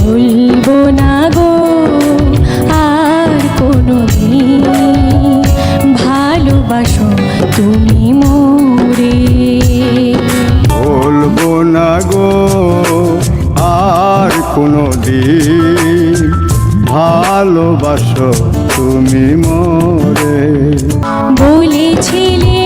বলবো না গো আর কোনোদিন ভালোবাসো তুমি মোরে। বলবো না গো আর কোনোদিন ভালোবাসো তুমি মোরে। বলেছিলে